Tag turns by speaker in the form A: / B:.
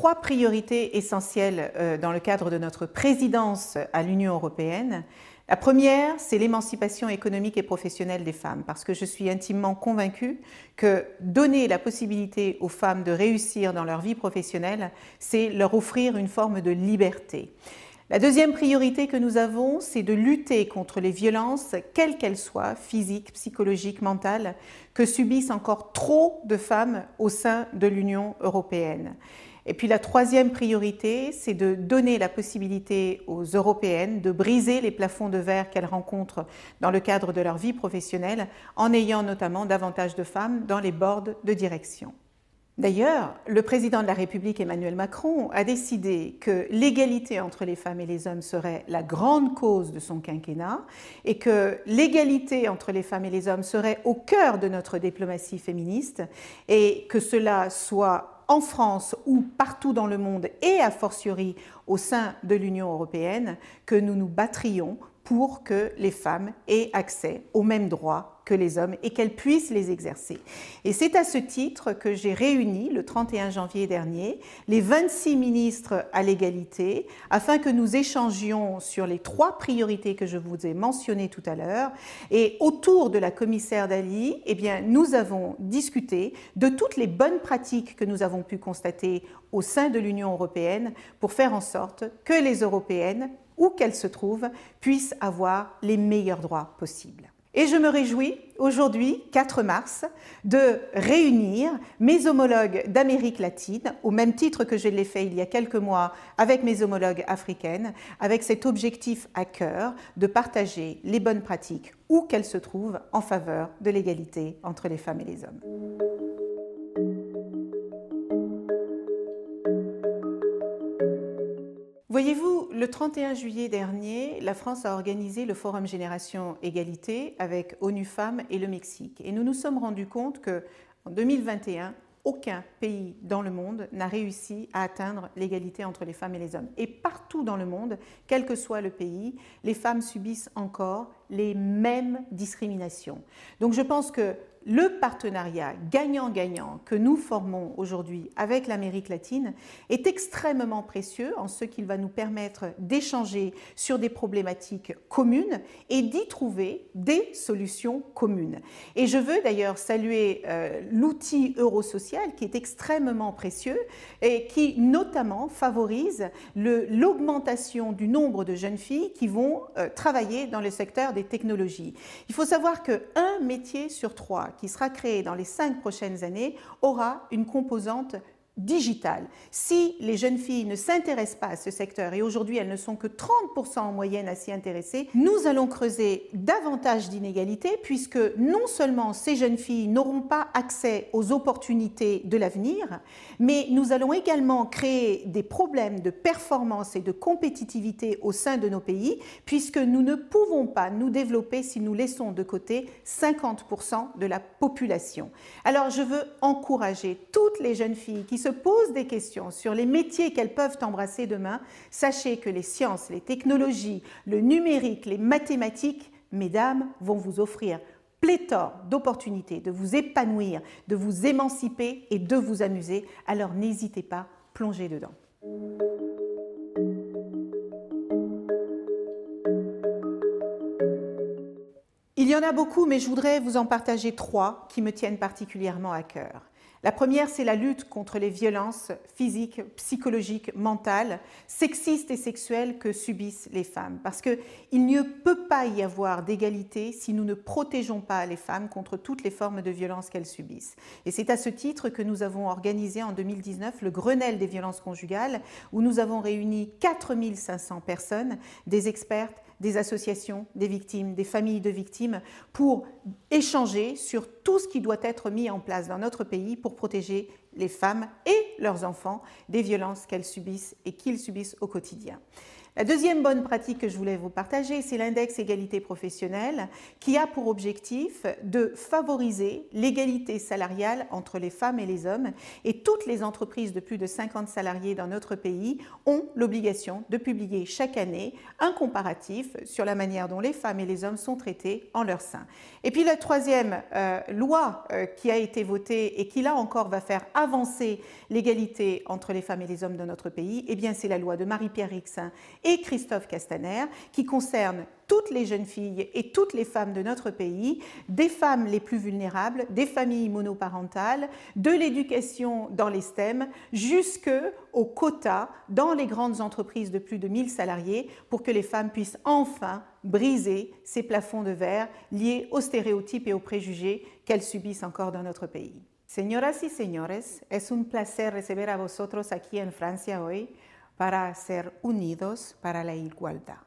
A: trois priorités essentielles dans le cadre de notre présidence à l'Union européenne. La première, c'est l'émancipation économique et professionnelle des femmes, parce que je suis intimement convaincue que donner la possibilité aux femmes de réussir dans leur vie professionnelle, c'est leur offrir une forme de liberté. La deuxième priorité que nous avons, c'est de lutter contre les violences, quelles qu'elles soient, physiques, psychologiques, mentales, que subissent encore trop de femmes au sein de l'Union européenne. Et puis la troisième priorité, c'est de donner la possibilité aux Européennes de briser les plafonds de verre qu'elles rencontrent dans le cadre de leur vie professionnelle, en ayant notamment davantage de femmes dans les boards de direction. D'ailleurs, le président de la République Emmanuel Macron a décidé que l'égalité entre les femmes et les hommes serait la grande cause de son quinquennat et que l'égalité entre les femmes et les hommes serait au cœur de notre diplomatie féministe et que cela soit en France ou partout dans le monde et a fortiori au sein de l'Union européenne que nous nous battrions pour que les femmes aient accès aux mêmes droits que les hommes et qu'elles puissent les exercer. Et c'est à ce titre que j'ai réuni le 31 janvier dernier les 26 ministres à l'égalité afin que nous échangions sur les trois priorités que je vous ai mentionnées tout à l'heure. Et autour de la commissaire Dalli, nous avons discuté de toutes les bonnes pratiques que nous avons pu constater au sein de l'Union européenne pour faire en sorte que les Européennes, où qu'elles se trouvent, puissent avoir les meilleurs droits possibles. Et je me réjouis aujourd'hui, 4 mars, de réunir mes homologues d'Amérique latine, au même titre que je l'ai fait il y a quelques mois avec mes homologues africaines, avec cet objectif à cœur de partager les bonnes pratiques où qu'elles se trouvent en faveur de l'égalité entre les femmes et les hommes. Voyez-vous, le 31 juillet dernier, la France a organisé le Forum Génération Égalité avec ONU Femmes et le Mexique. Et nous nous sommes rendus compte qu'en 2021, aucun pays dans le monde n'a réussi à atteindre l'égalité entre les femmes et les hommes. Et partout dans le monde, quel que soit le pays, les femmes subissent encore les mêmes discriminations. Donc je pense que le partenariat gagnant-gagnant que nous formons aujourd'hui avec l'Amérique latine est extrêmement précieux en ce qu'il va nous permettre d'échanger sur des problématiques communes et d'y trouver des solutions communes. Et je veux d'ailleurs saluer l'outil Eurosocial qui est extrêmement précieux et qui notamment favorise l'augmentation du nombre de jeunes filles qui vont travailler dans le secteur des technologies. Il faut savoir qu'un métier sur 3 qui sera créé dans les 5 prochaines années aura une composante digitale. Si les jeunes filles ne s'intéressent pas à ce secteur, et aujourd'hui elles ne sont que 30% en moyenne à s'y intéresser, nous allons creuser davantage d'inégalités puisque non seulement ces jeunes filles n'auront pas accès aux opportunités de l'avenir, mais nous allons également créer des problèmes de performance et de compétitivité au sein de nos pays puisque nous ne pouvons pas nous développer si nous laissons de côté 50% de la population. Alors je veux encourager toutes les jeunes filles qui se posent des questions sur les métiers qu'elles peuvent embrasser demain. Sachez que les sciences, les technologies, le numérique, les mathématiques, mesdames, vont vous offrir pléthore d'opportunités de vous épanouir, de vous émanciper et de vous amuser. Alors n'hésitez pas, plongez dedans. Il y en a beaucoup, mais je voudrais vous en partager 3 qui me tiennent particulièrement à cœur. La première, c'est la lutte contre les violences physiques, psychologiques, mentales, sexistes et sexuelles que subissent les femmes. Parce qu'il ne peut pas y avoir d'égalité si nous ne protégeons pas les femmes contre toutes les formes de violences qu'elles subissent. Et c'est à ce titre que nous avons organisé en 2019 le Grenelle des violences conjugales, où nous avons réuni 4500 personnes, des expertes, des associations, des victimes, des familles de victimes, pour échanger sur tout ce qui doit être mis en place dans notre pays pour protéger les femmes et leurs enfants des violences qu'elles subissent et qu'ils subissent au quotidien. La deuxième bonne pratique que je voulais vous partager, c'est l'index égalité professionnelle qui a pour objectif de favoriser l'égalité salariale entre les femmes et les hommes. Et toutes les entreprises de plus de 50 salariés dans notre pays ont l'obligation de publier chaque année un comparatif sur la manière dont les femmes et les hommes sont traités en leur sein. Et puis la troisième loi qui a été votée et qui là encore va faire avancer l'égalité entre les femmes et les hommes dans notre pays, eh bien c'est la loi de Marie-Pierre Rixain et Christophe Castaner, qui concerne toutes les jeunes filles et toutes les femmes de notre pays, des femmes les plus vulnérables, des familles monoparentales, de l'éducation dans les STEM, jusqu'aux quotas dans les grandes entreprises de plus de 1000 salariés pour que les femmes puissent enfin briser ces plafonds de verre liés aux stéréotypes et aux préjugés qu'elles subissent encore dans notre pays. Señoras y señores, es un placer recibir a vosotros aquí en Francia hoy para ser unidos para la igualdad.